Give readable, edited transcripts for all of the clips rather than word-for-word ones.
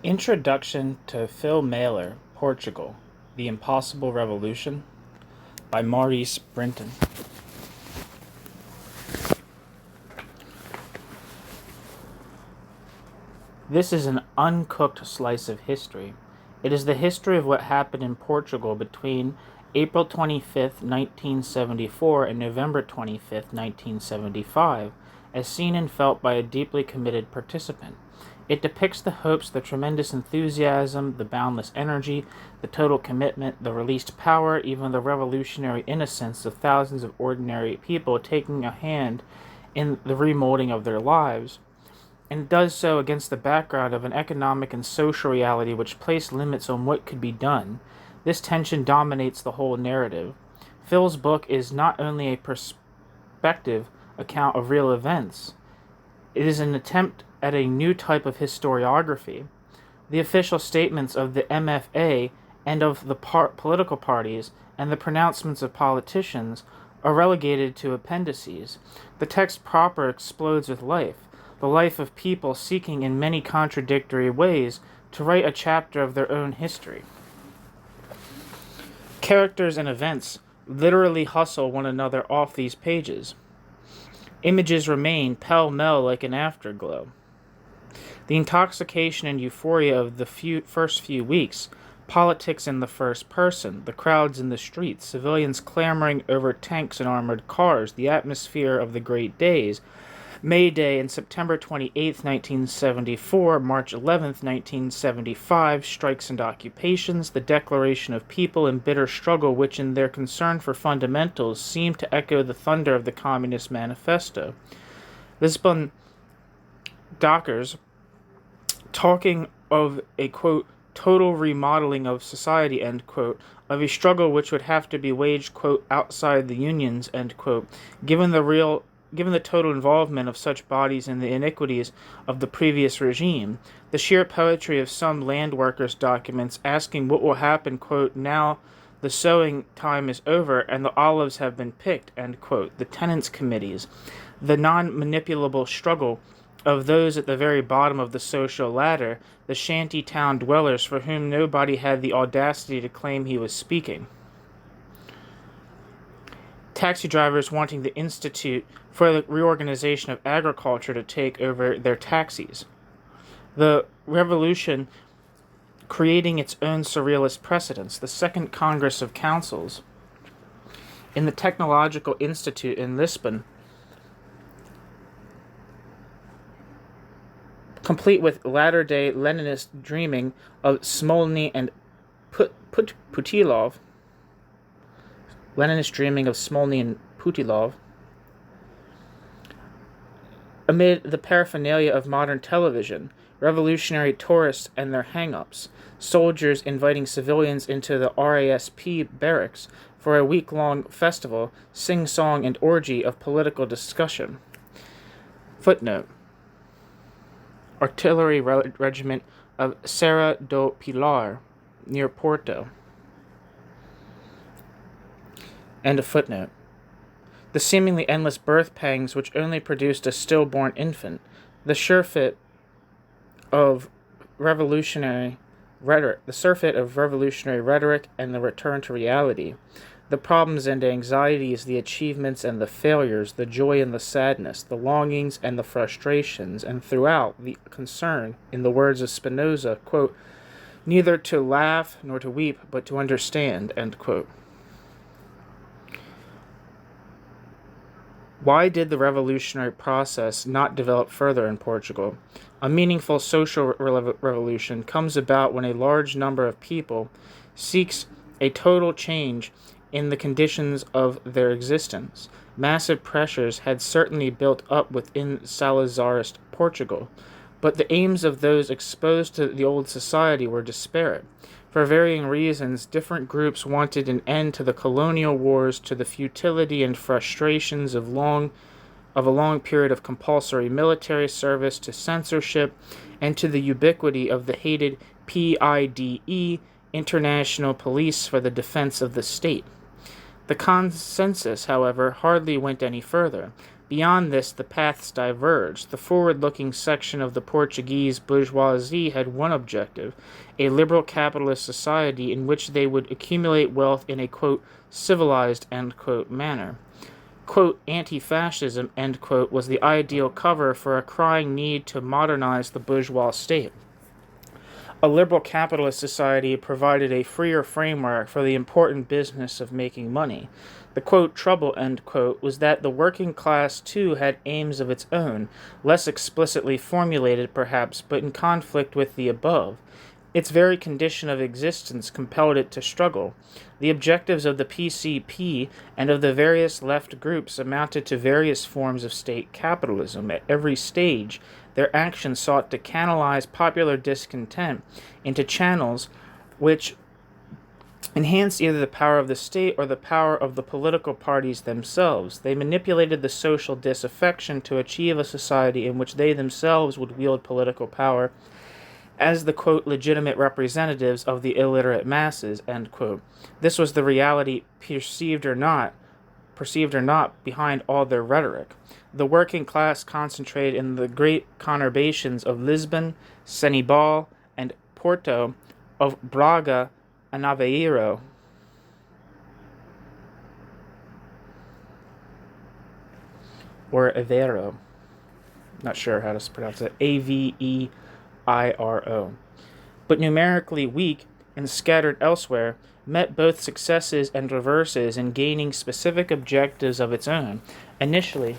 Introduction to Phil Mailer, Portugal, The Impossible Revolution by Maurice Brinton. This is an uncooked slice of history. It is the history of what happened in Portugal between April 25th, 1974 and November 25th, 1975, as seen and felt by a deeply committed participant. It depicts the hopes, the tremendous enthusiasm, the boundless energy, the total commitment, the released power, even the revolutionary innocence of thousands of ordinary people taking a hand in the remolding of their lives, and does so against the background of an economic and social reality which place limits on what could be done. This tension dominates the whole narrative. Phil's book is not only a perspective account of real events, it is an attempt at a new type of historiography. The official statements of the MFA and of the political parties and the pronouncements of politicians are relegated to appendices. The text proper explodes with life, the life of people seeking in many contradictory ways to write a chapter of their own history. Characters and events literally hustle one another off these pages. Images remain pell-mell like an afterglow. The intoxication and euphoria of the first few weeks, politics in the first person, the crowds in the streets, civilians clamoring over tanks and armored cars, the atmosphere of the great days, May Day and September 28th, 1974, March 11th, 1975, strikes and occupations, the declaration of people in bitter struggle which in their concern for fundamentals seem to echo the thunder of the Communist Manifesto. Lisbon Dockers, talking of a, quote, total remodeling of society, end quote, of a struggle which would have to be waged, quote, outside the unions, end quote, given the total involvement of such bodies in the iniquities of the previous regime, the sheer poetry of some land workers' documents asking what will happen, quote, now the sowing time is over and the olives have been picked, end quote, the tenants' committees, the non-manipulable struggle of those at the very bottom of the social ladder, the shanty town dwellers for whom nobody had the audacity to claim he was speaking. Taxi drivers wanting the Institute for the Reorganization of Agriculture to take over their taxis. The revolution creating its own surrealist precedents. The Second Congress of Councils in the Technological Institute in Lisbon, complete with latter-day Leninist dreaming of Smolny and Putilov, Leninist dreaming of Smolny and Putilov, amid the paraphernalia of modern television, revolutionary tourists and their hang-ups, soldiers inviting civilians into the RASP barracks for a week-long festival, sing-song and orgy of political discussion. Footnote: Artillery Regiment of Serra do Pilar, near Porto. End of footnote. The seemingly endless birth pangs which only produced a stillborn infant, the surfeit of revolutionary rhetoric, and the return to reality, the problems and anxieties, the achievements and the failures, the joy and the sadness, the longings and the frustrations, and throughout the concern, in the words of Spinoza, quote, neither to laugh nor to weep, but to understand, end quote. Why did the revolutionary process not develop further in Portugal? A meaningful social revolution comes about when a large number of people seeks a total change in the conditions of their existence. Massive pressures had certainly built up within Salazarist Portugal, but the aims of those exposed to the old society were disparate. For varying reasons, different groups wanted an end to the colonial wars, to the futility and frustrations of a long period of compulsory military service, to censorship, and to the ubiquity of the hated PIDE, International Police for the Defense of the State. The consensus, however, hardly went any further. Beyond this, the paths diverged. The forward-looking section of the Portuguese bourgeoisie had one objective, a liberal capitalist society in which they would accumulate wealth in a, quote, civilized, end quote, manner. Quote, anti-fascism, end quote, was the ideal cover for a crying need to modernize the bourgeois state. A liberal capitalist society provided a freer framework for the important business of making money. The, quote, trouble, end quote, was that the working class, too, had aims of its own, less explicitly formulated, perhaps, but in conflict with the above. Its very condition of existence compelled it to struggle. The objectives of the PCP and of the various left groups amounted to various forms of state capitalism. At every stage, their action sought to canalize popular discontent into channels which enhanced either the power of the state or the power of the political parties themselves. They manipulated the social disaffection to achieve a society in which they themselves would wield political power as the, quote, legitimate representatives of the illiterate masses, end quote. This was the reality, perceived or not, behind all their rhetoric. The working class concentrated in the great conurbations of Lisbon, Setúbal, and Porto, of Braga and Aveiro, or Aveiro. Not sure how to pronounce it. Aveiro. But numerically weak and scattered elsewhere, met both successes and reverses in gaining specific objectives of its own. Initially,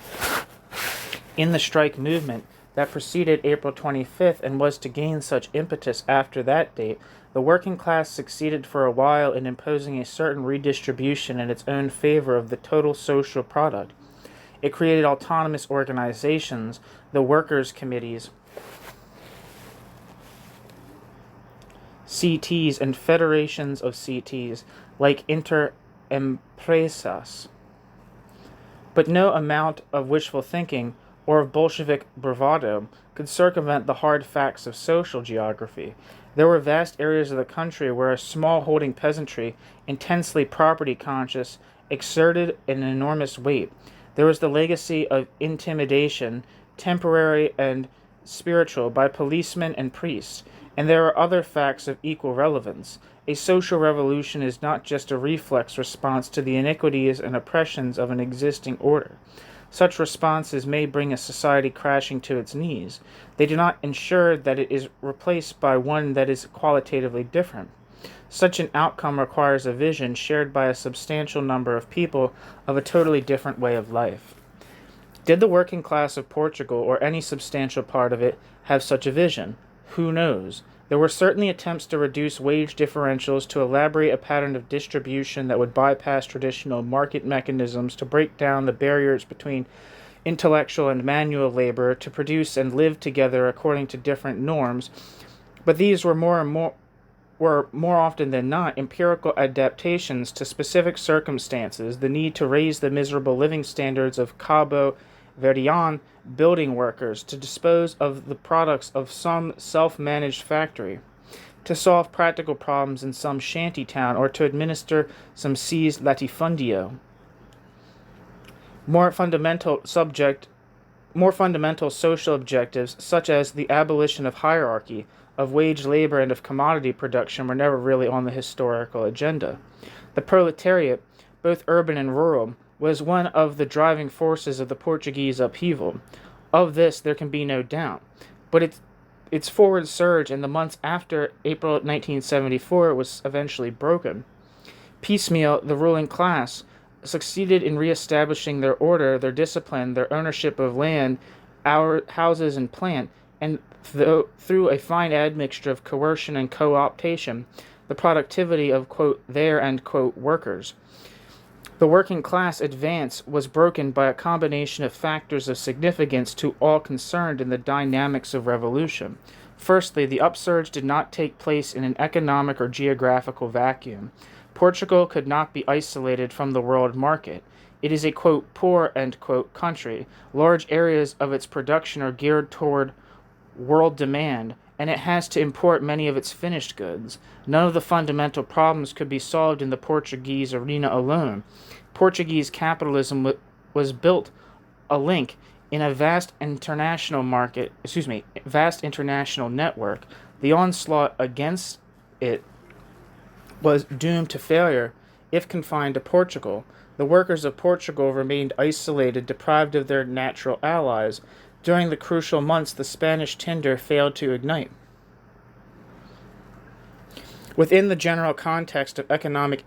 in the strike movement that preceded April 25th and was to gain such impetus after that date, the working class succeeded for a while in imposing a certain redistribution in its own favor of the total social product. It created autonomous organizations, the workers' committees, CTs, and federations of CTs, like Interempresas. But no amount of wishful thinking or of Bolshevik bravado could circumvent the hard facts of social geography. There were vast areas of the country where a small-holding peasantry, intensely property-conscious, exerted an enormous weight. There was the legacy of intimidation, temporary and spiritual, by policemen and priests. And there are other facts of equal relevance. A social revolution is not just a reflex response to the iniquities and oppressions of an existing order. Such responses may bring a society crashing to its knees. They do not ensure that it is replaced by one that is qualitatively different. Such an outcome requires a vision shared by a substantial number of people of a totally different way of life. Did the working class of Portugal, or any substantial part of it, have such a vision? Who knows? There were certainly attempts to reduce wage differentials, to elaborate a pattern of distribution that would bypass traditional market mechanisms, to break down the barriers between intellectual and manual labor, to produce and live together according to different norms. But these were more often than not empirical adaptations to specific circumstances, the need to raise the miserable living standards of Cabo Verdean building workers, to dispose of the products of some self-managed factory, to solve practical problems in some shanty town, or to administer some seized latifundio. More fundamental social objectives, such as the abolition of hierarchy, of wage labor, and of commodity production, were never really on the historical agenda. The proletariat, both urban and rural, was one of the driving forces of the Portuguese upheaval. Of this there can be no doubt. But its forward surge in the months after April 1974 was eventually broken. Piecemeal, the ruling class succeeded in re-establishing their order, their discipline, their ownership of land, houses, and plant, and through a fine admixture of coercion and co-optation, the productivity of, quote, their, end quote, workers. The working class advance was broken by a combination of factors of significance to all concerned in the dynamics of revolution. Firstly, the upsurge did not take place in an economic or geographical vacuum. Portugal could not be isolated from the world market. It is a, quote, poor, end quote, country. Large areas of its production are geared toward world demand, and it has to import many of its finished goods. None of the fundamental problems could be solved in the Portuguese arena alone. Portuguese capitalism was built a link in a vast international network. The onslaught against it was doomed to failure if confined to Portugal. The workers of Portugal remained isolated, deprived of their natural allies. During the crucial months, the Spanish tinder failed to ignite. Within the general context of economic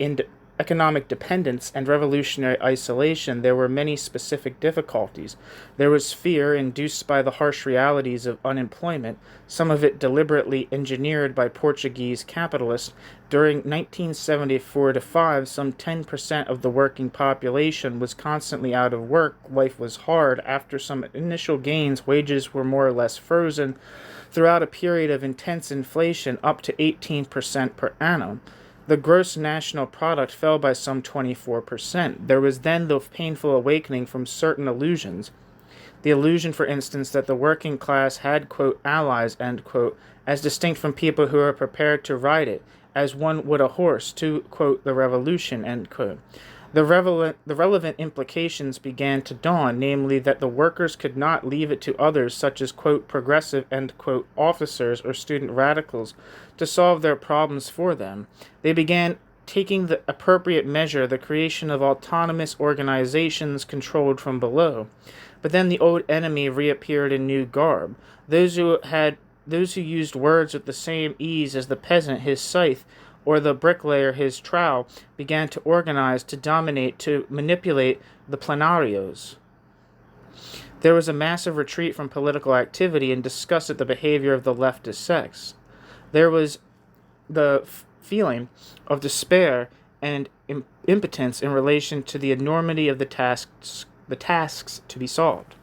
dependence and revolutionary isolation, there were many specific difficulties. There was fear induced by the harsh realities of unemployment, some of it deliberately engineered by Portuguese capitalists. During 1974 to 5, some 10% of the working population was constantly out of work. Life was hard. After some initial gains, wages were more or less frozen throughout a period of intense inflation up to 18% per annum. The gross national product fell by some 24%. There was then the painful awakening from certain illusions. The illusion, for instance, that the working class had, quote, allies, end quote, as distinct from people who are prepared to ride it, as one would a horse, to, quote, the revolution, end quote. The relevant implications began to dawn, namely that the workers could not leave it to others, such as, quote, progressive, end quote, officers or student radicals, to solve their problems for them. They began taking the appropriate measure, the creation of autonomous organizations controlled from below. But then the old enemy reappeared in new garb. Those who used words with the same ease as the peasant his scythe, or the bricklayer his trowel, began to organize, to dominate, to manipulate the plenarios. There was a massive retreat from political activity and disgust at the behavior of the leftist sects. There was the feeling of despair and impotence in relation to the enormity of the tasks to be solved.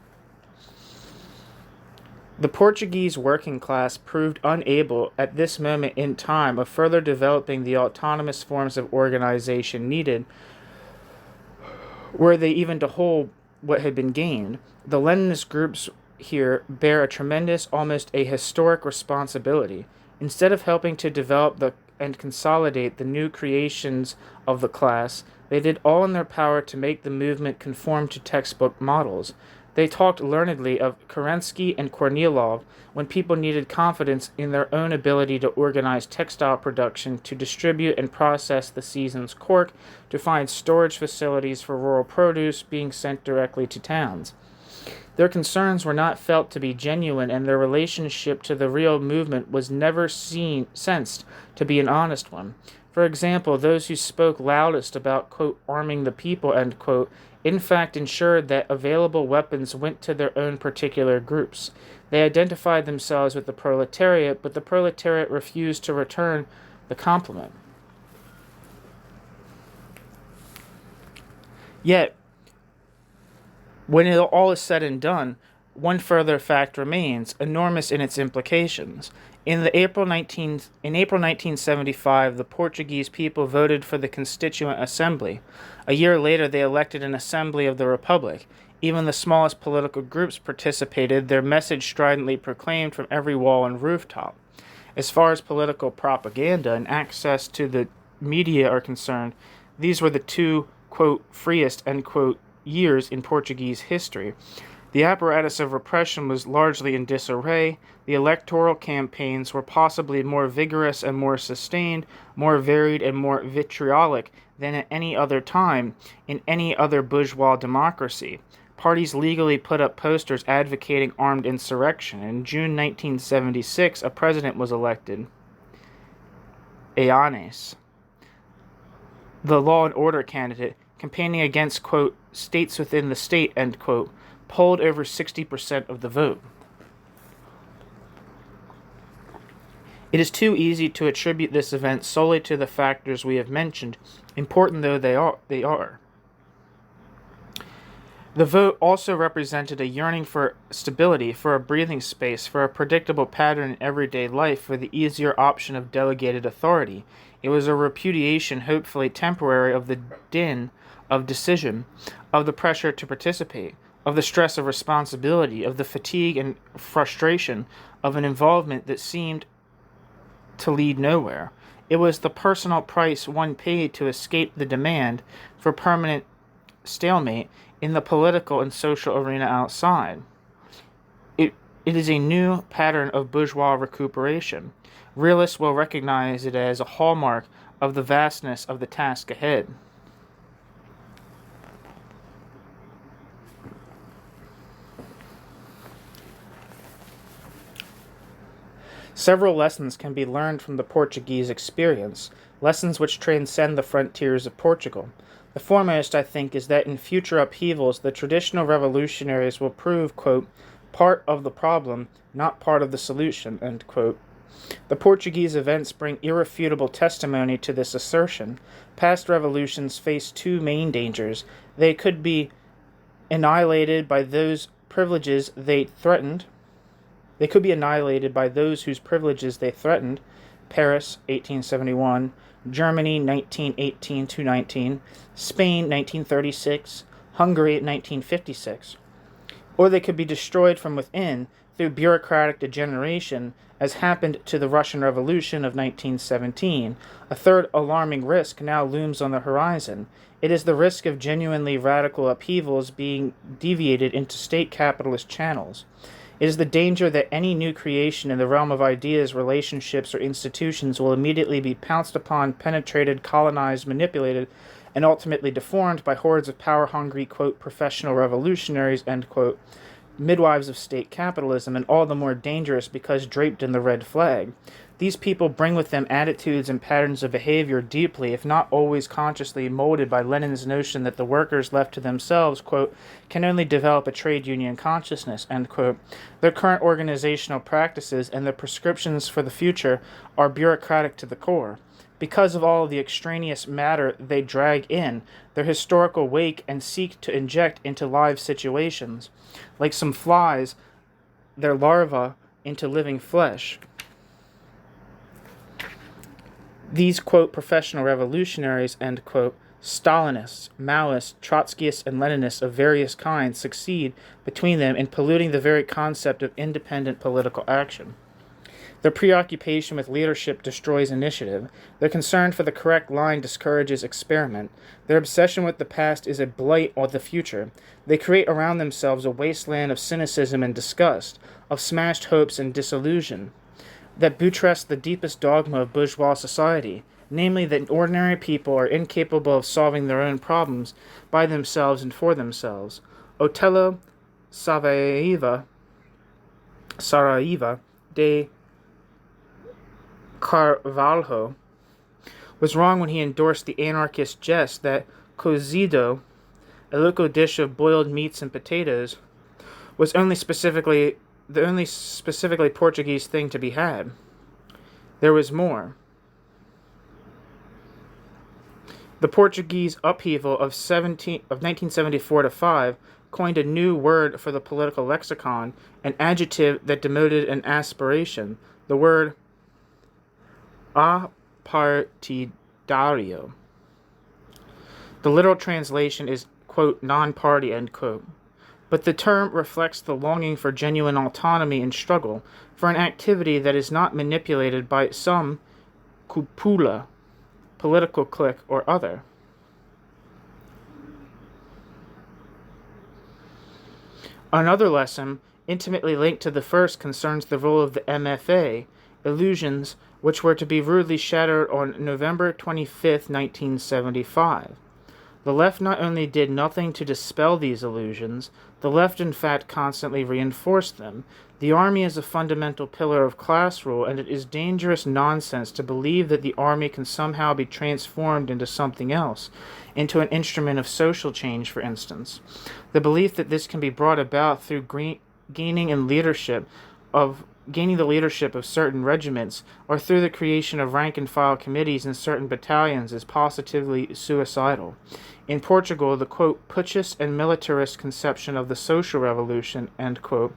The Portuguese working class proved unable at this moment in time of further developing the autonomous forms of organization needed, were they even to hold what had been gained. The Leninist groups here bear a tremendous, almost a historic responsibility. Instead of helping to develop and consolidate the new creations of the class, they did all in their power to make the movement conform to textbook models. They talked learnedly of Kerensky and Kornilov when people needed confidence in their own ability to organize textile production, to distribute and process the season's cork, to find storage facilities for rural produce being sent directly to towns. Their concerns were not felt to be genuine, and their relationship to the real movement was never sensed to be an honest one. For example, those who spoke loudest about, quote, arming the people, end quote, in fact ensured that available weapons went to their own particular groups. They identified themselves with the proletariat, but the proletariat refused to return the compliment. Yet, when all is said and done, one further fact remains, enormous in its implications. In April 1975, the Portuguese people voted for the Constituent Assembly. A year later, they elected an Assembly of the Republic. Even the smallest political groups participated, their message stridently proclaimed from every wall and rooftop. As far as political propaganda and access to the media are concerned, these were the two, quote, freest, end quote, years in Portuguese history. The apparatus of repression was largely in disarray. The electoral campaigns were possibly more vigorous and more sustained, more varied and more vitriolic than at any other time in any other bourgeois democracy. Parties legally put up posters advocating armed insurrection. In June 1976, a president was elected, Eanes, the law and order candidate, campaigning against, quote, states within the state, end quote, polled over 60% of the vote. It is too easy to attribute this event solely to the factors we have mentioned, important though they are. The vote also represented a yearning for stability, for a breathing space, for a predictable pattern in everyday life, for the easier option of delegated authority. It was a repudiation, hopefully temporary, of the din of decision, of the pressure to participate, of the stress of responsibility, of the fatigue and frustration of an involvement that seemed to lead nowhere. It was the personal price one paid to escape the demand for permanent stalemate in the political and social arena outside. It is a new pattern of bourgeois recuperation. Realists will recognize it as a hallmark of the vastness of the task ahead. Several lessons can be learned from the Portuguese experience, lessons which transcend the frontiers of Portugal. The foremost, I think, is that in future upheavals, the traditional revolutionaries will prove, quote, part of the problem, not part of the solution, end quote. The Portuguese events bring irrefutable testimony to this assertion. Past revolutions face two main dangers. They could be annihilated by those privileges they threatened. They could be annihilated by those whose privileges they threatened. Paris, 1871, Germany, 1918-19, Spain, 1936, Hungary, 1956. Or they could be destroyed from within through bureaucratic degeneration, as happened to the Russian Revolution of 1917. A third alarming risk now looms on the horizon. It is the risk of genuinely radical upheavals being deviated into state capitalist channels. It is the danger that any new creation in the realm of ideas, relationships, or institutions will immediately be pounced upon, penetrated, colonized, manipulated, and ultimately deformed by hordes of power-hungry, quote, professional revolutionaries, end quote, midwives of state capitalism, and all the more dangerous because draped in the red flag. These people bring with them attitudes and patterns of behavior deeply, if not always consciously, molded by Lenin's notion that the workers left to themselves, quote, can only develop a trade union consciousness, end quote. Their current organizational practices and their prescriptions for the future are bureaucratic to the core. Because of all of the extraneous matter they drag in, their historical wake and seek to inject into live situations, like some flies, their larvae into living flesh. These, quote, professional revolutionaries, end quote, Stalinists, Maoists, Trotskyists, and Leninists of various kinds succeed between them in polluting the very concept of independent political action. Their preoccupation with leadership destroys initiative. Their concern for the correct line discourages experiment. Their obsession with the past is a blight on the future. They create around themselves a wasteland of cynicism and disgust, of smashed hopes and disillusion, that buttress the deepest dogma of bourgeois society, namely that ordinary people are incapable of solving their own problems by themselves and for themselves. Otello Saraiva de Carvalho was wrong when he endorsed the anarchist jest that cozido, a local dish of boiled meats and potatoes, was the only specifically Portuguese thing to be had. There was more. The Portuguese upheaval of 1974 to 5 coined a new word for the political lexicon, an adjective that denoted an aspiration, the word apartidario. The literal translation is, quote, non-party, end quote. But the term reflects the longing for genuine autonomy and struggle, for an activity that is not manipulated by some cúpula, political clique, or other. Another lesson, intimately linked to the first, concerns the role of the MFA, illusions which were to be rudely shattered on November 25, 1975. The left not only did nothing to dispel these illusions, the left in fact constantly reinforced them. The army is a fundamental pillar of class rule, and it is dangerous nonsense to believe that the army can somehow be transformed into something else, into an instrument of social change, for instance. The belief that this can be brought about through gaining the leadership of certain regiments, or through the creation of rank-and-file committees in certain battalions is positively suicidal. In Portugal, the, quote, putschist and militarist conception of the social revolution, end quote,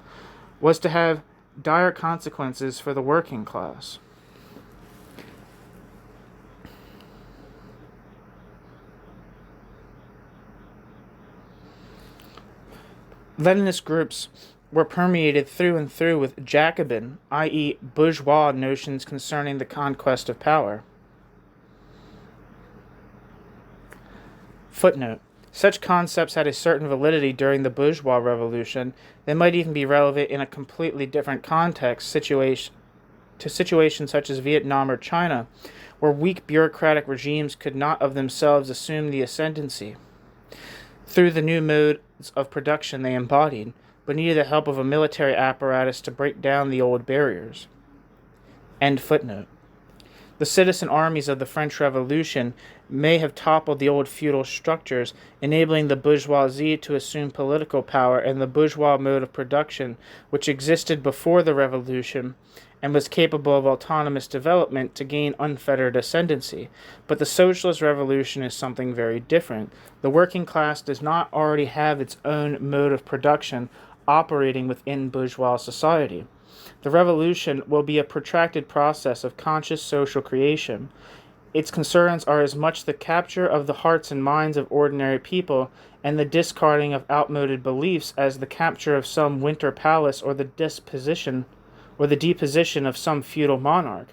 was to have dire consequences for the working class. Leninist groups were permeated through and through with Jacobin, i.e., bourgeois notions concerning the conquest of power. Footnote: Such concepts had a certain validity during the bourgeois revolution. They might even be relevant in a completely different context to situations such as Vietnam or China, where weak bureaucratic regimes could not of themselves assume the ascendancy through the new modes of production they embodied, but needed the help of a military apparatus to break down the old barriers. End footnote. The citizen armies of the French Revolution may have toppled the old feudal structures, enabling the bourgeoisie to assume political power and the bourgeois mode of production, which existed before the Revolution and was capable of autonomous development, to gain unfettered ascendancy. But the socialist revolution is something very different. The working class does not already have its own mode of production operating within bourgeois society. The revolution will be a protracted process of conscious social creation. Its concerns are as much the capture of the hearts and minds of ordinary people and the discarding of outmoded beliefs as the capture of some winter palace or the deposition of some feudal monarch.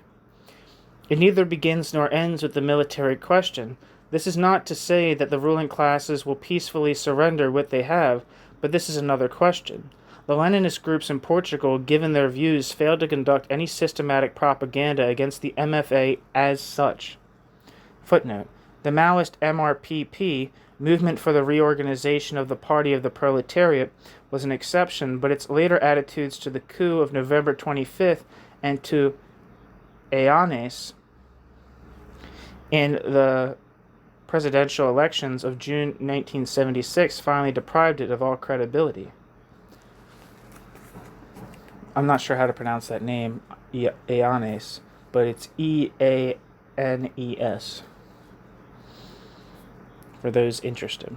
It neither begins nor ends with the military question. This is not to say that the ruling classes will peacefully surrender what they have, but this is another question. The Leninist groups in Portugal, given their views, failed to conduct any systematic propaganda against the MFA as such. Footnote. The Maoist MRPP, Movement for the Reorganization of the Party of the Proletariat, was an exception, but its later attitudes to the coup of November 25th and to Eanes in the presidential elections of June 1976 finally deprived it of all credibility. I'm not sure how to pronounce that name, Eanes, but it's Eanes, for those interested.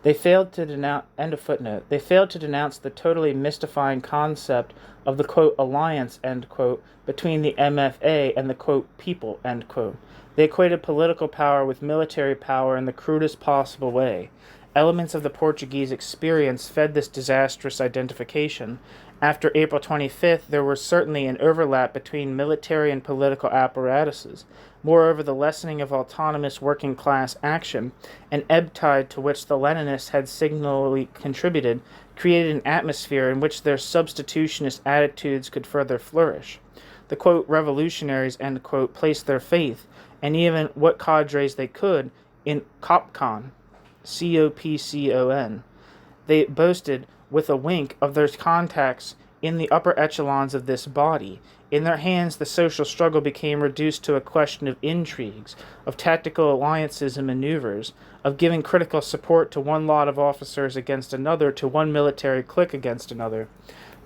They failed to denounce, end of footnote, they failed to denounce the totally mystifying concept of the, quote, alliance, end quote, between the MFA and the, quote, people, end quote. They equated political power with military power in the crudest possible way. Elements of the Portuguese experience fed this disastrous identification. After April 25th, there was certainly an overlap between military and political apparatuses. Moreover, the lessening of autonomous working-class action, an ebb tide to which the Leninists had signally contributed, created an atmosphere in which their substitutionist attitudes could further flourish. The, quote, revolutionaries, end quote, placed their faith, and even what cadres they could, in Copcon. Copcon. They boasted, with a wink, of their contacts in the upper echelons of this body. In their hands, the social struggle became reduced to a question of intrigues, of tactical alliances and maneuvers, of giving critical support to one lot of officers against another, to one military clique against another.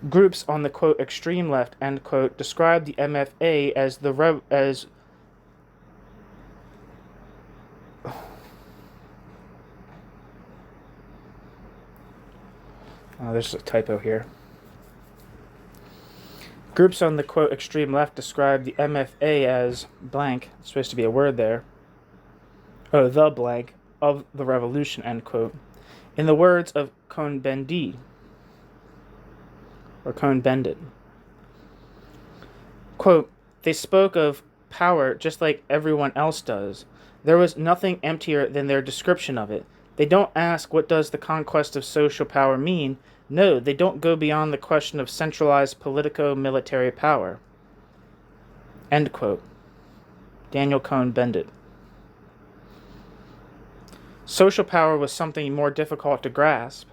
Groups on the, quote, extreme left, end quote, described the MFA as there's a typo here. Groups on the, quote, extreme left described the MFA as blank, it's supposed to be a word there, the blank, of the revolution, end quote. In the words of Cohn-Bendit, or Cohn-Bendit, quote, they spoke of power just like everyone else does. There was nothing emptier than their description of it. They don't ask, what does the conquest of social power mean? No, they don't go beyond the question of centralized politico-military power. End quote. Daniel Cohn-Bendit. Social power was something more difficult to grasp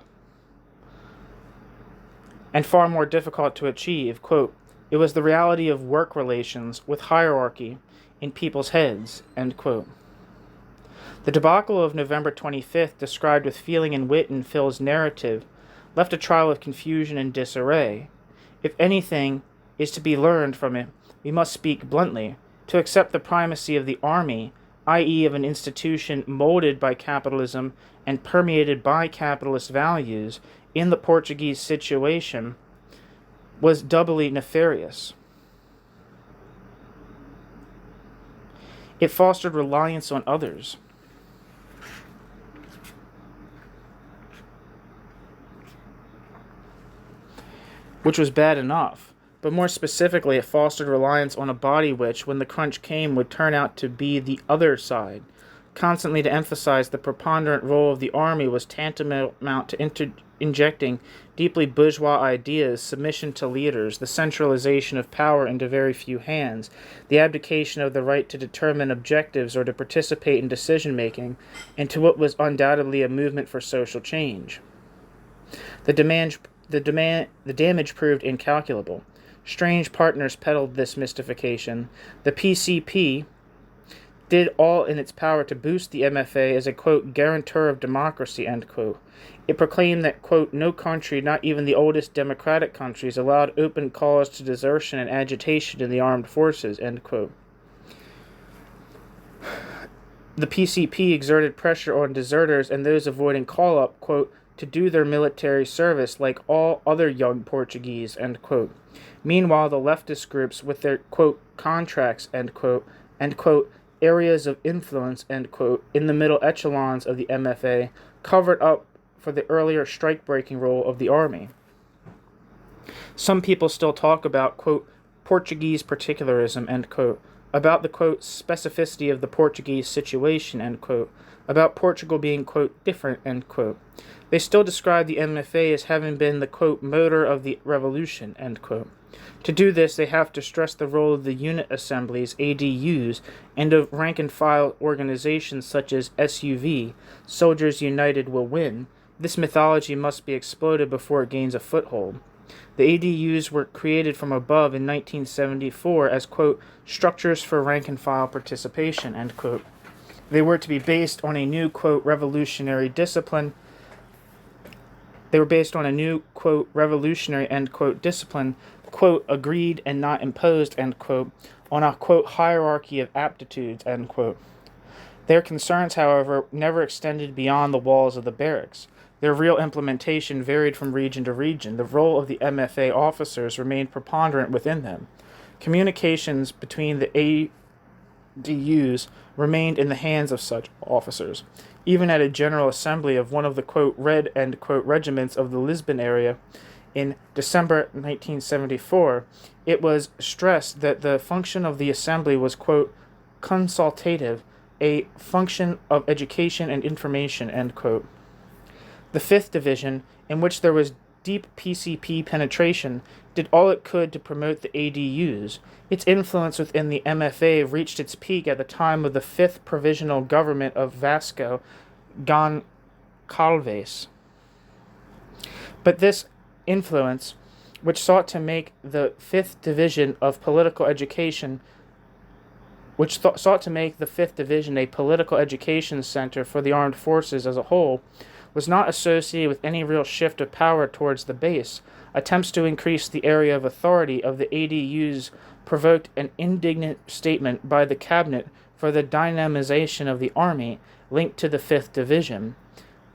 and far more difficult to achieve. Quote, it was the reality of work relations with hierarchy in people's heads. End quote. The debacle of November 25th, described with feeling and wit in Phil's narrative, left a trial of confusion and disarray. If anything is to be learned from it, we must speak bluntly. To accept the primacy of the army, i.e. of an institution molded by capitalism and permeated by capitalist values, in the Portuguese situation, was doubly nefarious. It fostered reliance on others, which was bad enough, but more specifically, it fostered reliance on a body which, when the crunch came, would turn out to be the other side. Constantly to emphasize the preponderant role of the army was tantamount to injecting deeply bourgeois ideas, submission to leaders, the centralization of power into very few hands, the abdication of the right to determine objectives or to participate in decision-making, into what was undoubtedly a movement for social change. The damage proved incalculable. Strange partners peddled this mystification. The PCP did all in its power to boost the MFA as a, quote, guarantor of democracy, end quote. It proclaimed that, quote, no country, not even the oldest democratic countries, allowed open calls to desertion and agitation in the armed forces, end quote. The PCP exerted pressure on deserters and those avoiding call-up, quote, to do their military service like all other young Portuguese, end quote. Meanwhile, the leftist groups, with their, quote, contracts, end quote, areas of influence, end quote, in the middle echelons of the MFA, covered up for the earlier strike-breaking role of the army. Some people still talk about, quote, Portuguese particularism, end quote, about the, quote, specificity of the Portuguese situation, end quote, about Portugal being, quote, different, end quote. They still describe the MFA as having been the, quote, motor of the revolution, end quote. To do this, they have to stress the role of the unit assemblies, ADUs, and of rank-and-file organizations such as SUV, Soldiers United Will Win. This mythology must be exploded before it gains a foothold. The ADUs were created from above in 1974 as, quote, structures for rank-and-file participation, end quote. They were to be based on a new, quote, revolutionary discipline. They were based on a new, quote, revolutionary, end quote, discipline, quote, agreed and not imposed, end quote, on a, quote, hierarchy of aptitudes, end quote. Their concerns, however, never extended beyond the walls of the barracks. Their real implementation varied from region to region. The role of the MFA officers remained preponderant within them. Communications between the ADUs remained in the hands of such officers. Even at a general assembly of one of the, quote, red, end quote, regiments of the Lisbon area in December 1974, it was stressed that the function of the assembly was, quote, consultative, a function of education and information, end quote. The 5th Division, in which there was deep PCP penetration, did all it could to promote the ADUs. Its influence within the MFA reached its peak at the time of the 5th Provisional Government of Vasco Goncalves. But this influence, which sought to make the 5th Division of political education, sought to make the 5th Division a political education center for the armed forces as a whole, was not associated with any real shift of power towards the base. Attempts to increase the area of authority of the ADUs provoked an indignant statement by the cabinet for the dynamization of the army linked to the 5th Division.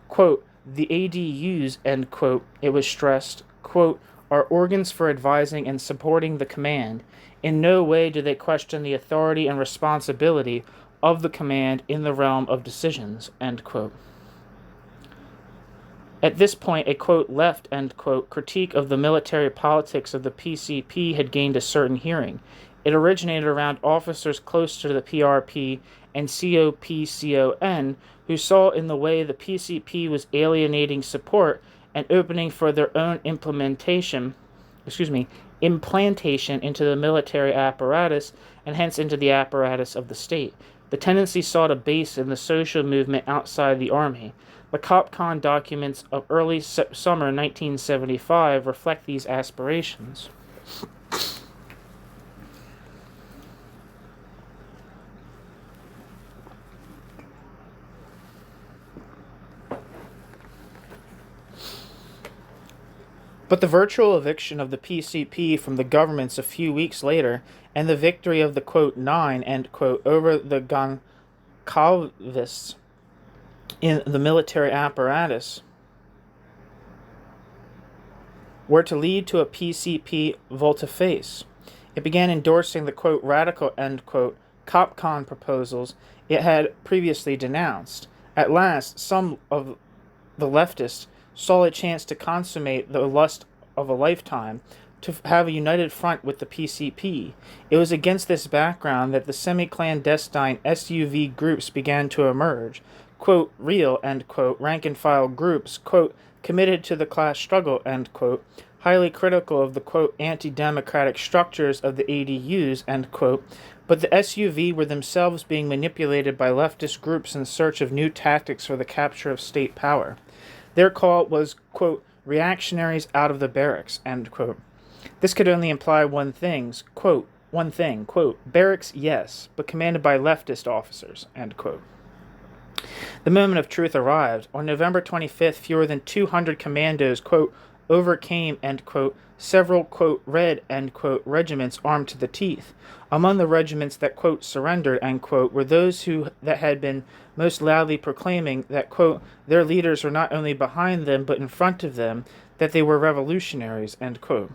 Quote, the ADUs, end quote, it was stressed, quote, are organs for advising and supporting the command. In no way do they question the authority and responsibility of the command in the realm of decisions, end quote. At this point, a, quote, left, end quote, critique of the military politics of the PCP had gained a certain hearing. It originated around officers close to the PRP and COPCON who saw in the way the PCP was alienating support and opening for their own implantation into the military apparatus and hence into the apparatus of the state. The tendency sought a base in the social movement outside the army. The COPCON documents of early summer 1975 reflect these aspirations. But the virtual eviction of the PCP from the governments a few weeks later, and the victory of the, quote, 9, end quote, over the Goncalves in the military apparatus, were to lead to a PCP volte-face. It began endorsing the, quote, radical, end quote, COPCON proposals it had previously denounced. At last, some of the leftists saw a chance to consummate the lust of a lifetime, to have a united front with the PCP. It was against this background that the semi-clandestine SUV groups began to emerge, quote, real, end quote, rank-and-file groups, quote, committed to the class struggle, end quote, highly critical of the, quote, anti-democratic structures of the ADUs, end quote, but the SUV were themselves being manipulated by leftist groups in search of new tactics for the capture of state power. Their call was, quote, reactionaries out of the barracks, end quote. This could only imply one thing, quote, barracks, yes, but commanded by leftist officers, end quote. The moment of truth arrived. On November 25th, fewer than 200 commandos, quote, overcame, end quote, several, quote, red, end quote, regiments armed to the teeth. Among the regiments that, quote, surrendered, end quote, were those that had been most loudly proclaiming that, quote, their leaders were not only behind them but in front of them, that they were revolutionaries, end quote.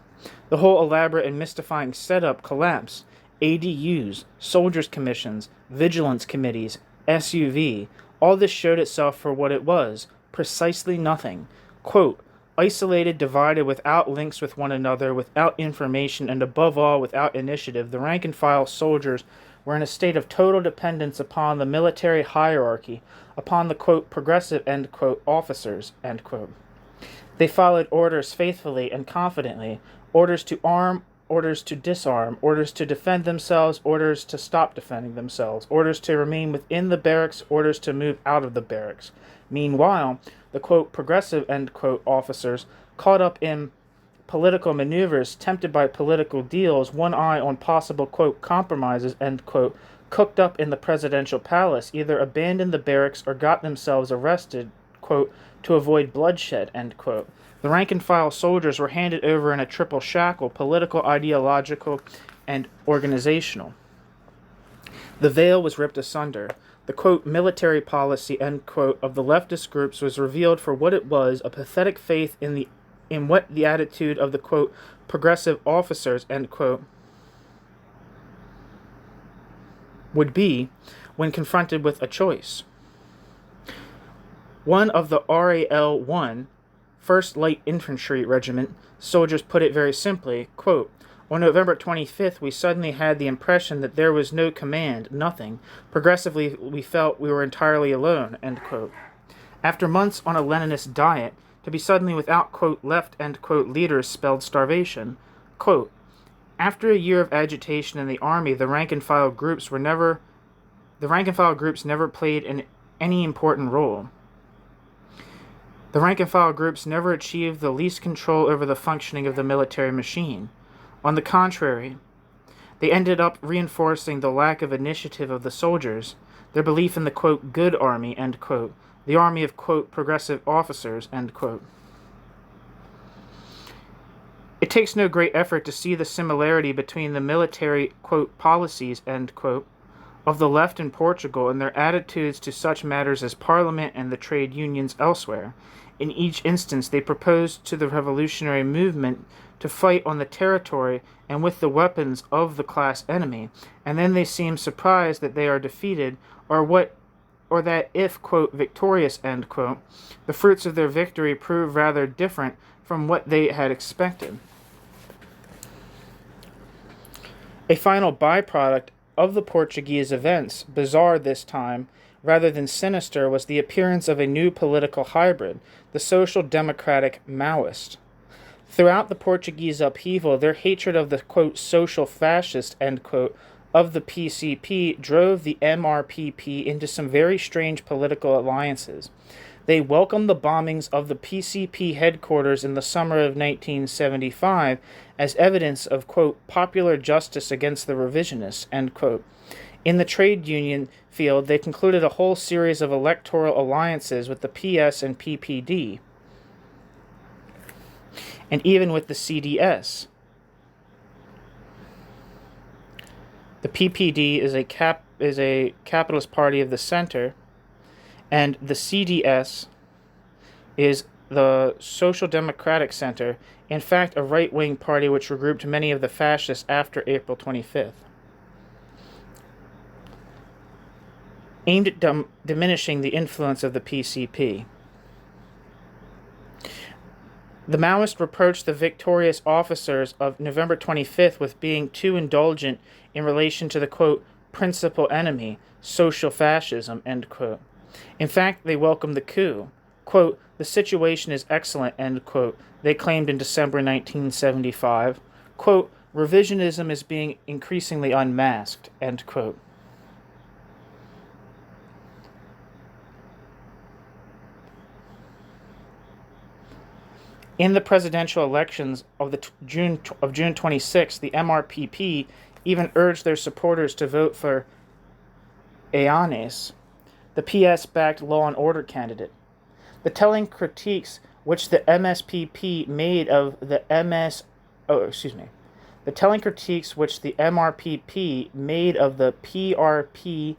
The whole elaborate and mystifying setup collapsed. ADUs, soldiers' commissions, vigilance committees, SUV, all this showed itself for what it was, precisely nothing. Quote, isolated, divided, without links with one another, without information, and above all, without initiative, the rank-and-file soldiers were in a state of total dependence upon the military hierarchy, upon the, quote, progressive, end quote, officers, end quote. They followed orders faithfully and confidently, orders to arm, orders to disarm, orders to defend themselves, orders to stop defending themselves, orders to remain within the barracks, orders to move out of the barracks. Meanwhile, the, quote, progressive, end quote, officers, caught up in political maneuvers, tempted by political deals, one eye on possible, quote, compromises, end quote, cooked up in the presidential palace, either abandoned the barracks or got themselves arrested, quote, to avoid bloodshed, end quote. The rank-and-file soldiers were handed over in a triple shackle, political, ideological, and organizational. The veil was ripped asunder. The, quote, military policy, end quote, of the leftist groups was revealed for what it was, a pathetic faith in what the attitude of the, quote, progressive officers, end quote, would be when confronted with a choice. One of the RAL-1, 1st Light Infantry Regiment, soldiers put it very simply, quote, on November 25th, we suddenly had the impression that there was no command, nothing. Progressively, we felt we were entirely alone, end quote. After months on a Leninist diet, to be suddenly without, quote, left, end quote, leaders spelled starvation. Quote, after a year of agitation in the army, the rank-and-file groups never played any important role. The rank-and-file groups never achieved the least control over the functioning of the military machine. On the contrary, they ended up reinforcing the lack of initiative of the soldiers, their belief in the, quote, good army, end quote, the army of, quote, progressive officers, end quote. It takes no great effort to see the similarity between the military, quote, policies, end quote, of the left in Portugal and their attitudes to such matters as Parliament and the trade unions elsewhere. In each instance, they proposed to the revolutionary movement to fight on the territory and with the weapons of the class enemy, and then they seem surprised that they are defeated, or that if, quote, victorious, end quote, the fruits of their victory prove rather different from what they had expected. A final byproduct of the Portuguese events, bizarre this time, rather than sinister, was the appearance of a new political hybrid, the social democratic Maoist. Throughout the Portuguese upheaval, their hatred of the, quote, social fascist, end quote, of the PCP drove the MRPP into some very strange political alliances. They welcomed the bombings of the PCP headquarters in the summer of 1975 as evidence of, quote, popular justice against the revisionists, end quote. In the trade union field, they concluded a whole series of electoral alliances with the PS and PPD, and even with the CDS. The PPD is a capitalist party of the center, and the CDS is the Social Democratic Center, in fact a right-wing party which regrouped many of the fascists after April 25th. Aimed at diminishing the influence of the PCP. The Maoists reproached the victorious officers of November 25th with being too indulgent in relation to the, quote, principal enemy, social fascism, end quote. In fact, they welcomed the coup. Quote, the situation is excellent, end quote, they claimed in December 1975. Quote, revisionism is being increasingly unmasked, end quote. In the presidential elections of June 26, the MRPP even urged their supporters to vote for Eanes, the PS-backed law and order candidate. The telling critiques which the MSPP made of the The telling critiques which the MRPP made of the PRPBR,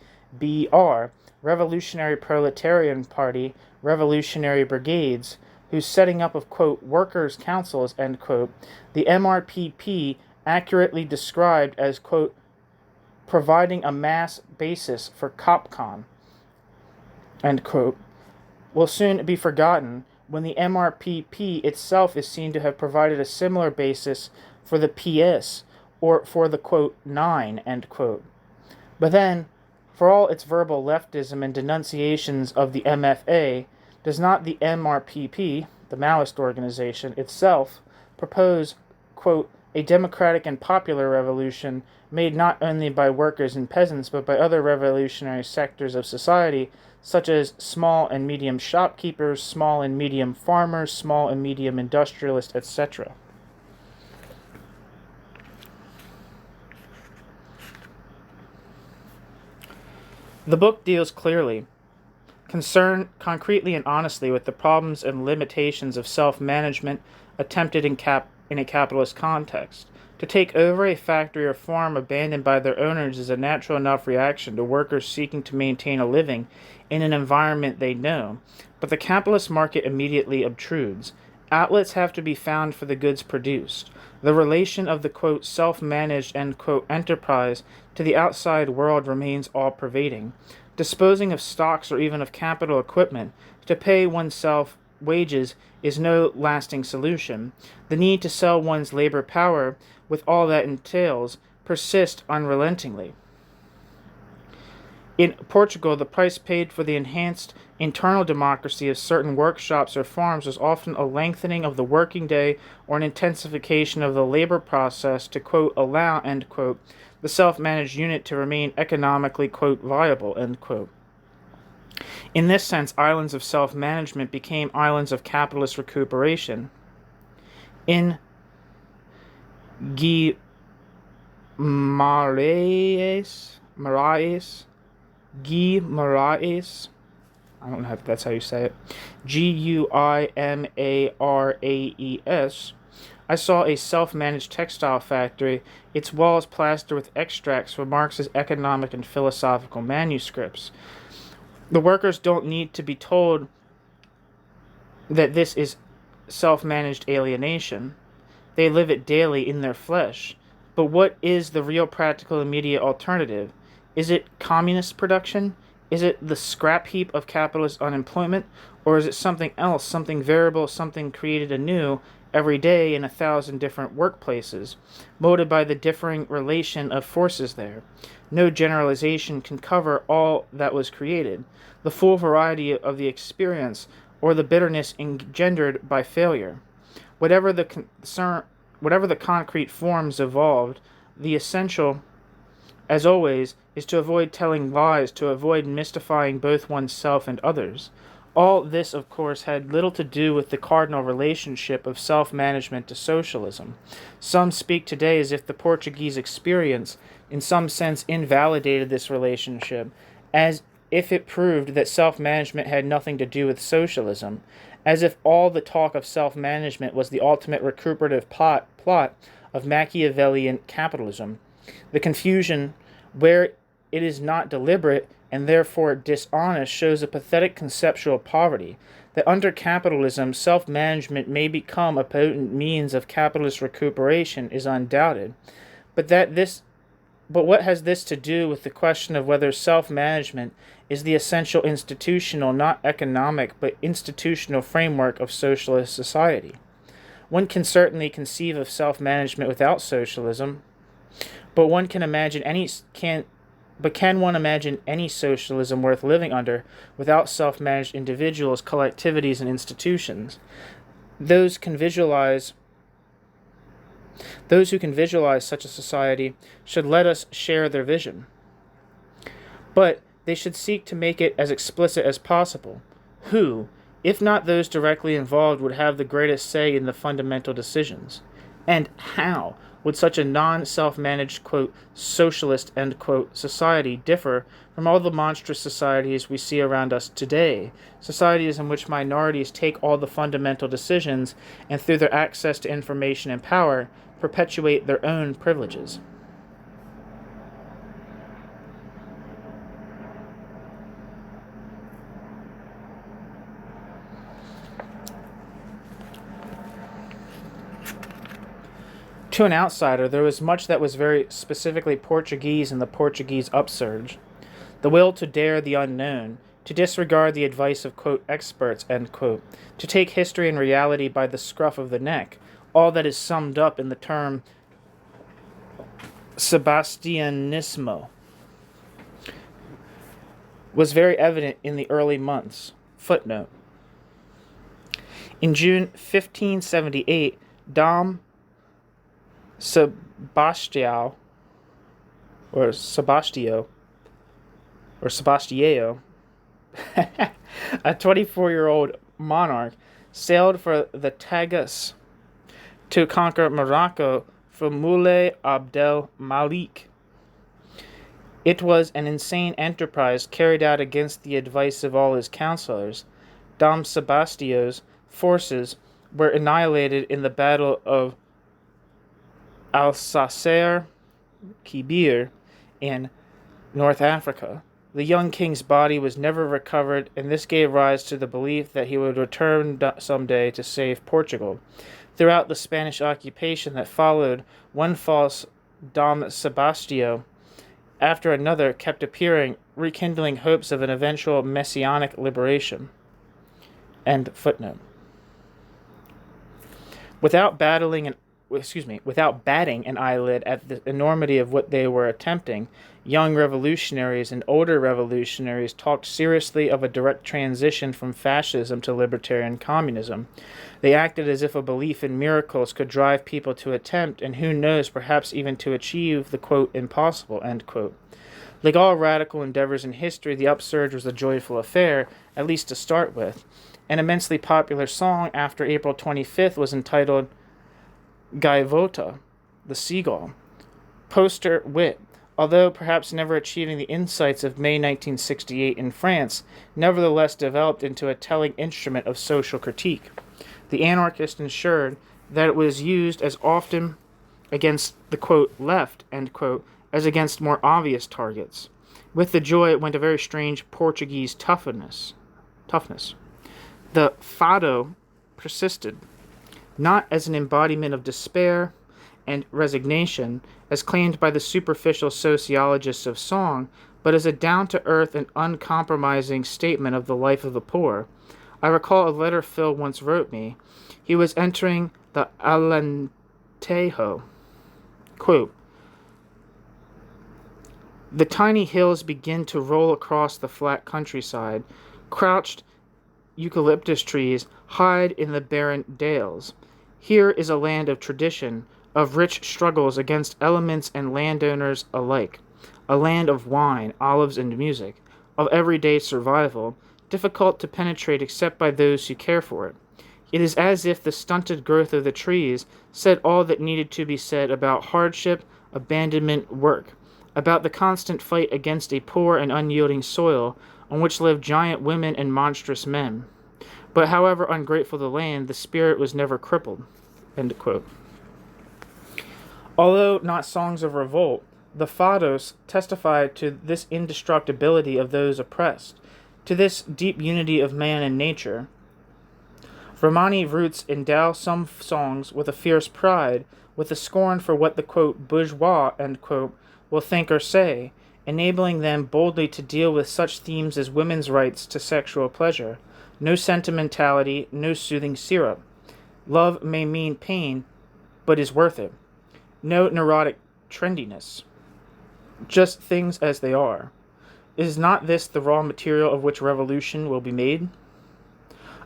Revolutionary Proletarian Party, Revolutionary Brigades, whose setting up of, quote, workers' councils, end quote, the MRPP accurately described as, quote, providing a mass basis for COPCON, end quote, will soon be forgotten when the MRPP itself is seen to have provided a similar basis for the PS, or for the, quote, nine, end quote. But then, for all its verbal leftism and denunciations of the MFA, does not the MRPP, the Maoist organization, itself propose, quote, a democratic and popular revolution made not only by workers and peasants but by other revolutionary sectors of society, such as small and medium shopkeepers, small and medium farmers, small and medium industrialists, etc.? The book deals clearly, concretely and honestly with the problems and limitations of self-management attempted in a capitalist context. To take over a factory or farm abandoned by their owners is a natural enough reaction to workers seeking to maintain a living in an environment they know, but the capitalist market immediately obtrudes. Outlets have to be found for the goods produced. The relation of the, quote, self-managed, end quote, enterprise to the outside world remains all-pervading. Disposing of stocks or even of capital equipment to pay oneself wages is no lasting solution. The need to sell one's labor power, with all that entails, persists unrelentingly. In Portugal, the price paid for the enhanced internal democracy of certain workshops or farms was often a lengthening of the working day or an intensification of the labor process to, quote, allow, end quote, the self-managed unit to remain economically, quote, viable, end quote. In this sense, islands of self-management became islands of capitalist recuperation. In Guimarães, I don't know if that's how you say it, Guimaraes, I saw a self-managed textile factory, its walls plastered with extracts from Marx's economic and philosophical manuscripts. The workers don't need to be told that this is self-managed alienation. They live it daily in their flesh. But what is the real practical immediate alternative? Is it communist production? Is it the scrap heap of capitalist unemployment? Or is it something else, something variable, something created anew every day in 1,000 different workplaces, molded by the differing relation of forces there? No generalization can cover all that was created, the full variety of the experience, or the bitterness engendered by failure. Whatever the concrete forms evolved, the essential, as always, is to avoid telling lies, to avoid mystifying both oneself and others. All this, of course, had little to do with the cardinal relationship of self-management to socialism. Some speak today as if the Portuguese experience, in some sense, invalidated this relationship, as if it proved that self-management had nothing to do with socialism, as if all the talk of self-management was the ultimate recuperative plot of Machiavellian capitalism. The confusion, where it is not deliberate and therefore dishonest, shows a pathetic conceptual poverty, that under capitalism, self-management may become a potent means of capitalist recuperation is undoubted, but what has this to do with the question of whether self-management is the essential institutional, not economic, but institutional framework of socialist society? One can certainly conceive of self-management without socialism, but can one imagine any socialism worth living under without self-managed individuals, collectivities, and institutions? Those who can visualize such a society should let us share their vision. But they should seek to make it as explicit as possible. Who, if not those directly involved, would have the greatest say in the fundamental decisions? And how would such a non-self-managed, quote, socialist, end quote, society differ from all the monstrous societies we see around us today, societies in which minorities take all the fundamental decisions and through their access to information and power, perpetuate their own privileges? To an outsider, there was much that was very specifically Portuguese in the Portuguese upsurge. The will to dare the unknown, to disregard the advice of, quote, experts, end quote, to take history and reality by the scruff of the neck, all that is summed up in the term Sebastianismo, was very evident in the early months. Footnote. In June 1578, Dom Sebastio, a 24-year-old monarch, sailed for the Tagus to conquer Morocco from Moulay Abdel Malik. It was an insane enterprise carried out against the advice of all his counselors. Dom Sebastio's forces were annihilated in the Battle of Alsacer Kibir in North Africa. The young king's body was never recovered, and this gave rise to the belief that he would return someday to save Portugal. Throughout the Spanish occupation that followed, one false Dom Sebastio after another kept appearing, rekindling hopes of an eventual messianic liberation. End footnote. Without batting an eyelid at the enormity of what they were attempting, young revolutionaries and older revolutionaries talked seriously of a direct transition from fascism to libertarian communism. They acted as if a belief in miracles could drive people to attempt, and who knows, perhaps even to achieve the, quote, impossible, end quote. Like all radical endeavors in history, the upsurge was a joyful affair, at least to start with. An immensely popular song after April 25th was entitled Gaivota, the Seagull. Poster wit, although perhaps never achieving the insights of May 1968 in France, nevertheless developed into a telling instrument of social critique. The anarchist ensured that it was used as often against the, quote, left, end quote, as against more obvious targets. With the joy went a very strange Portuguese toughness. The fado persisted, not as an embodiment of despair and resignation, as claimed by the superficial sociologists of song, but as a down-to-earth and uncompromising statement of the life of the poor. I recall a letter Phil once wrote me. He was entering the Alentejo. Quote, the tiny hills begin to roll across the flat countryside. Crouched eucalyptus trees hide in the barren dales. Here is a land of tradition, of rich struggles against elements and landowners alike, a land of wine, olives, and music, of everyday survival, difficult to penetrate except by those who care for it. It is as if the stunted growth of the trees said all that needed to be said about hardship, abandonment, work, about the constant fight against a poor and unyielding soil on which lived giant women and monstrous men. But however ungrateful the land, the spirit was never crippled. End quote. Although not songs of revolt, the fados testified to this indestructibility of those oppressed, to this deep unity of man and nature. Romani roots endow some songs with a fierce pride, with a scorn for what the, quote, bourgeois, end quote, will think or say, enabling them boldly to deal with such themes as women's rights to sexual pleasure, no sentimentality, no soothing syrup. Love may mean pain, but is worth it. No neurotic trendiness. Just things as they are. Is not this the raw material of which revolution will be made?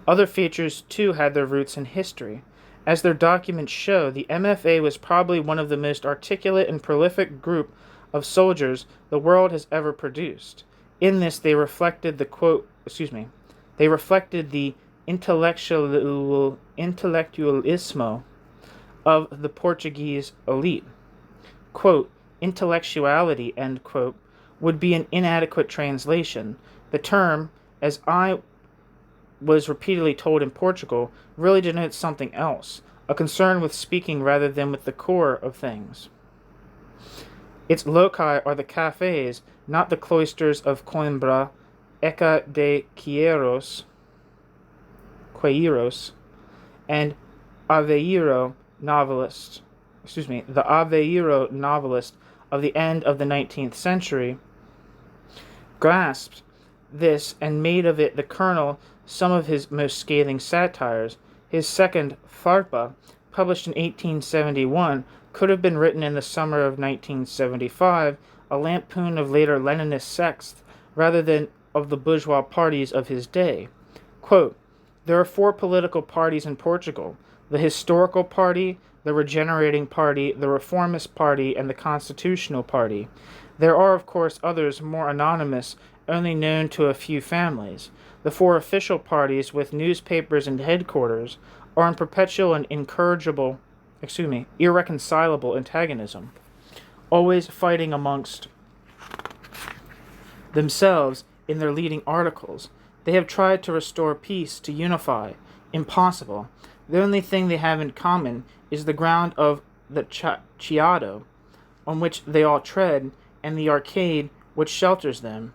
Other features, too, had their roots in history. As their documents show, the MFA was probably one of the most articulate and prolific group of soldiers the world has ever produced. In this, they reflected the intellectualismo of the Portuguese elite. Quote, intellectuality, end quote, would be an inadequate translation. The term, as I was repeatedly told in Portugal, really denotes something else, a concern with speaking rather than with the core of things. Its loci are the cafes, not the cloisters of Coimbra, Eca de Queiros, and the Aveiro novelist of the end of the 19th century, grasped this and made of it the kernel some of his most scathing satires. His second, Farpa, published in 1871, could have been written in the summer of 1975, a lampoon of later Leninist sects rather than of the bourgeois parties of his day. Quote, there are 4 political parties in Portugal: the Historical Party, the Regenerating Party, the Reformist Party, and the Constitutional Party. There are, of course, others more anonymous, only known to a few families. The 4 official parties, with newspapers and headquarters, are in perpetual and irreconcilable antagonism, always fighting amongst themselves in their leading articles. They have tried to restore peace, to unify. Impossible. The only thing they have in common is the ground of the Chiado, on which they all tread, and the arcade which shelters them.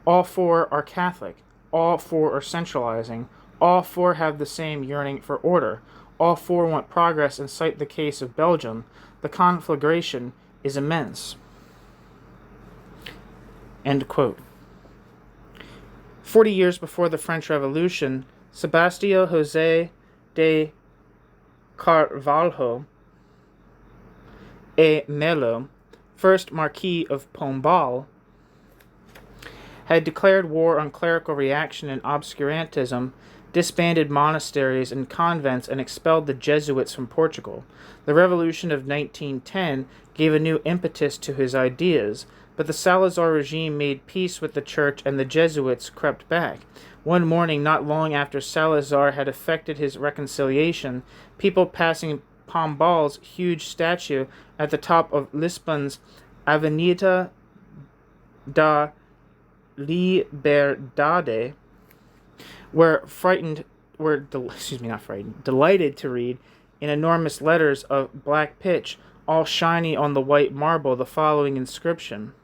All 4 are Catholic. All 4 are centralizing. All 4 have the same yearning for order. All 4 want progress, and cite the case of Belgium. The conflagration is immense. End quote. 40 years before the French Revolution, Sebastião José de Carvalho e Melo, first Marquis of Pombal, had declared war on clerical reaction and obscurantism, disbanded monasteries and convents, and expelled the Jesuits from Portugal. The Revolution of 1910 gave a new impetus to his ideas, but the Salazar regime made peace with the church and the Jesuits crept back. One morning, not long after Salazar had effected his reconciliation, people passing Pombal's huge statue at the top of Lisbon's Avenida da Liberdade were delighted to read in enormous letters of black pitch, all shiny on the white marble, the following inscription: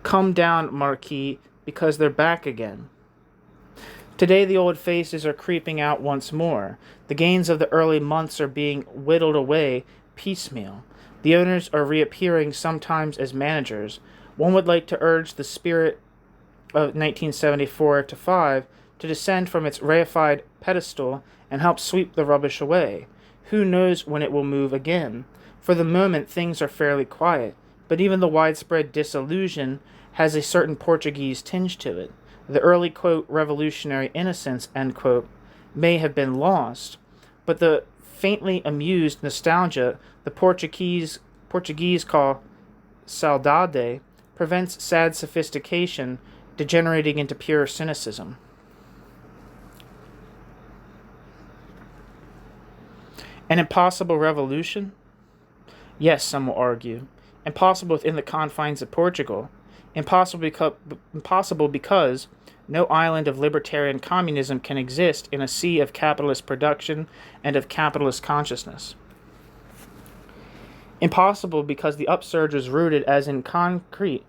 "Come down, Marquis, because they're back again." Today the old faces are creeping out once more. The gains of the early months are being whittled away piecemeal. The owners are reappearing, sometimes as managers. One would like to urge the spirit of 1974-5 to descend from its reified pedestal and help sweep the rubbish away. Who knows when it will move again? For the moment things are fairly quiet, but even the widespread disillusion has a certain Portuguese tinge to it. The early, quote, revolutionary innocence, end quote, may have been lost, but the faintly amused nostalgia the Portuguese call saudade prevents sad sophistication degenerating into pure cynicism. An impossible revolution? Yes, some will argue. Impossible within the confines of Portugal. Impossible because no island of libertarian communism can exist in a sea of capitalist production and of capitalist consciousness. Impossible because the upsurge was rooted as in concrete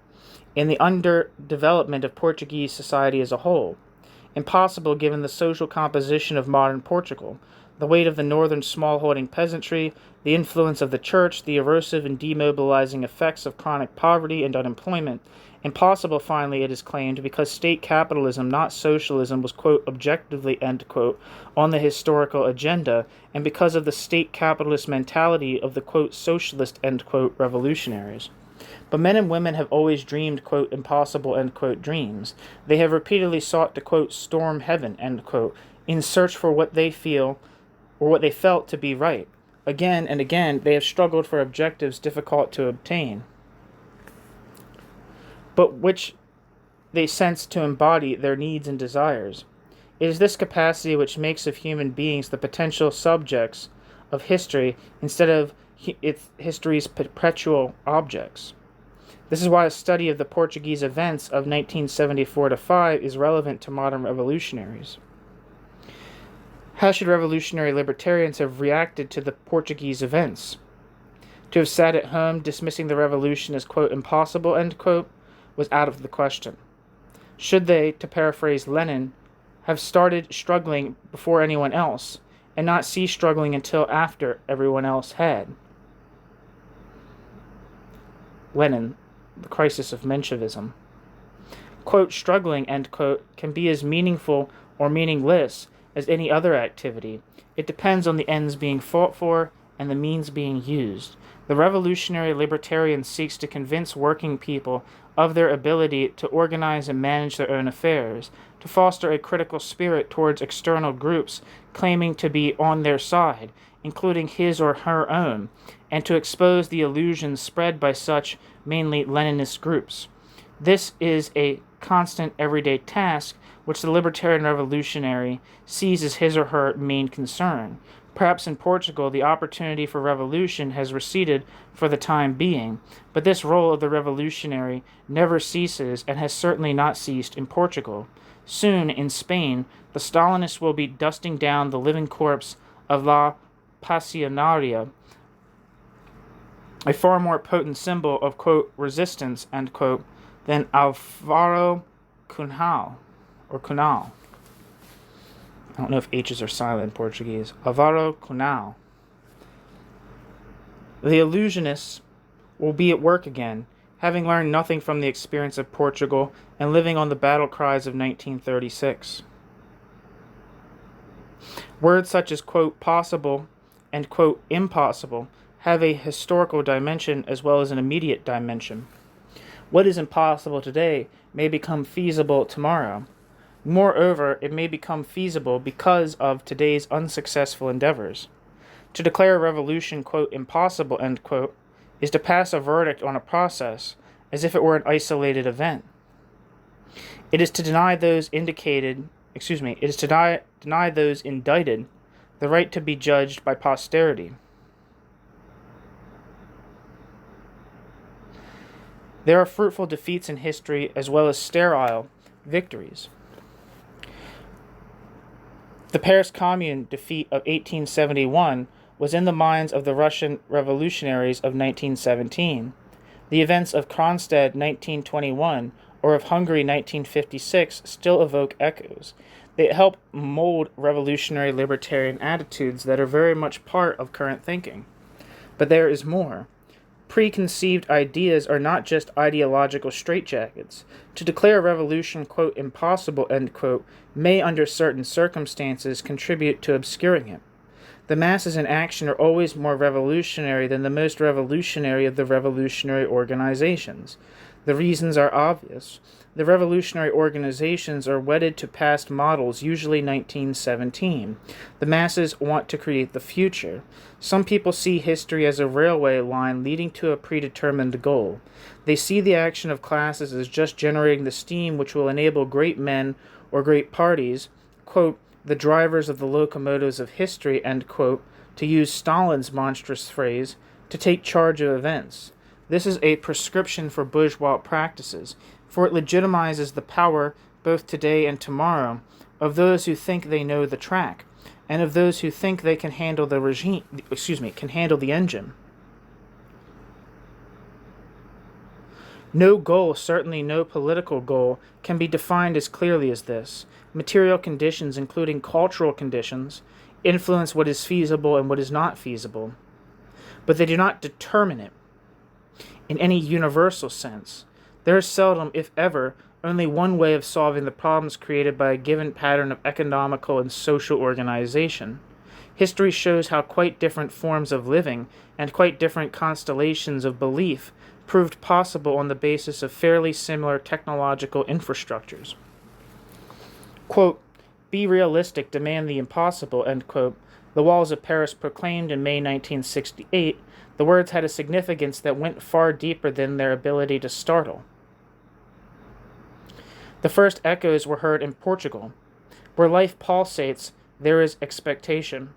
in the underdevelopment of Portuguese society as a whole. Impossible given the social composition of modern Portugal, the weight of the northern smallholding peasantry, the influence of the church, the erosive and demobilizing effects of chronic poverty and unemployment, Impossible, finally, it is claimed, because state capitalism, not socialism, was, quote, objectively, end quote, on the historical agenda, and because of the state capitalist mentality of the, quote, socialist, end quote, revolutionaries. But men and women have always dreamed, quote, impossible, end quote, dreams. They have repeatedly sought to, quote, storm heaven, end quote, in search for what they feel, or what they felt to be right. Again and again, they have struggled for objectives difficult to obtain, but which they sense to embody their needs and desires. It is this capacity which makes of human beings the potential subjects of history instead of history's perpetual objects. This is why a study of the Portuguese events of 1974-5 is relevant to modern revolutionaries. How should revolutionary libertarians have reacted to the Portuguese events? To have sat at home dismissing the revolution as, quote, impossible, end quote, was out of the question. Should they, to paraphrase Lenin, have started struggling before anyone else, and not cease struggling until after everyone else had? Lenin, The Crisis of Menshevism. Quote, struggling, end quote, can be as meaningful or meaningless as any other activity. It depends on the ends being fought for and the means being used. The revolutionary libertarian seeks to convince working people of their ability to organize and manage their own affairs, to foster a critical spirit towards external groups claiming to be on their side, including his or her own, and to expose the illusions spread by such, mainly Leninist groups. This is a constant everyday task which the libertarian revolutionary sees as his or her main concern. Perhaps in Portugal, the opportunity for revolution has receded for the time being, but this role of the revolutionary never ceases and has certainly not ceased in Portugal. Soon, in Spain, the Stalinists will be dusting down the living corpse of La Pasionaria, a far more potent symbol of, quote, resistance, end quote, than Alvaro Cunhal, or Cunhal. I don't know if H's are silent in Portuguese. Alvaro Cunhal. The illusionists will be at work again, having learned nothing from the experience of Portugal and living on the battle cries of 1936. Words such as, quote, possible and, quote, impossible have a historical dimension as well as an immediate dimension. What is impossible today may become feasible tomorrow. Moreover, it may become feasible because of today's unsuccessful endeavors. To declare a revolution, quote, impossible, end quote, is to pass a verdict on a process as if it were an isolated event. It is to deny those deny those indicted the right to be judged by posterity. There are fruitful defeats in history as well as sterile victories. The Paris Commune defeat of 1871 was in the minds of the Russian revolutionaries of 1917. The events of Kronstadt 1921 or of Hungary 1956 still evoke echoes. They help mold revolutionary libertarian attitudes that are very much part of current thinking. But there is more. Preconceived ideas are not just ideological straitjackets. To declare a revolution, quote, impossible, end quote, may under certain circumstances contribute to obscuring it. The masses in action are always more revolutionary than the most revolutionary of the revolutionary organizations. The reasons are obvious. The revolutionary organizations are wedded to past models, usually 1917. The masses want to create the future. Some people see history as a railway line leading to a predetermined goal. They see the action of classes as just generating the steam which will enable great men or great parties, quote, the drivers of the locomotives of history, end quote, to use Stalin's monstrous phrase, to take charge of events. This is a prescription for bourgeois practices, for it legitimizes the power, both today and tomorrow, of those who think they know the track, and of those who think they can handle can handle the engine. No goal, certainly no political goal, can be defined as clearly as this. Material conditions, including cultural conditions, influence what is feasible and what is not feasible, but they do not determine it. In any universal sense, There is seldom, if ever, only one way of solving the problems created by a given pattern of economical and social organization. History shows how quite different forms of living and quite different constellations of belief proved possible on the basis of fairly similar technological infrastructures. Quote, "Be realistic, demand the impossible," end quote. The walls of Paris proclaimed in May 1968, the words had a significance that went far deeper than their ability to startle. The first echoes were heard in Portugal. Where life pulsates, there is expectation.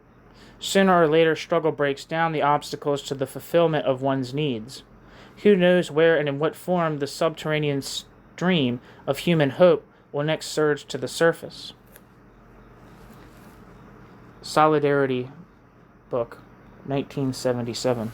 Sooner or later, struggle breaks down the obstacles to the fulfillment of one's needs. Who knows where and in what form the subterranean stream of human hope will next surge to the surface. Solidarity Book, 1977.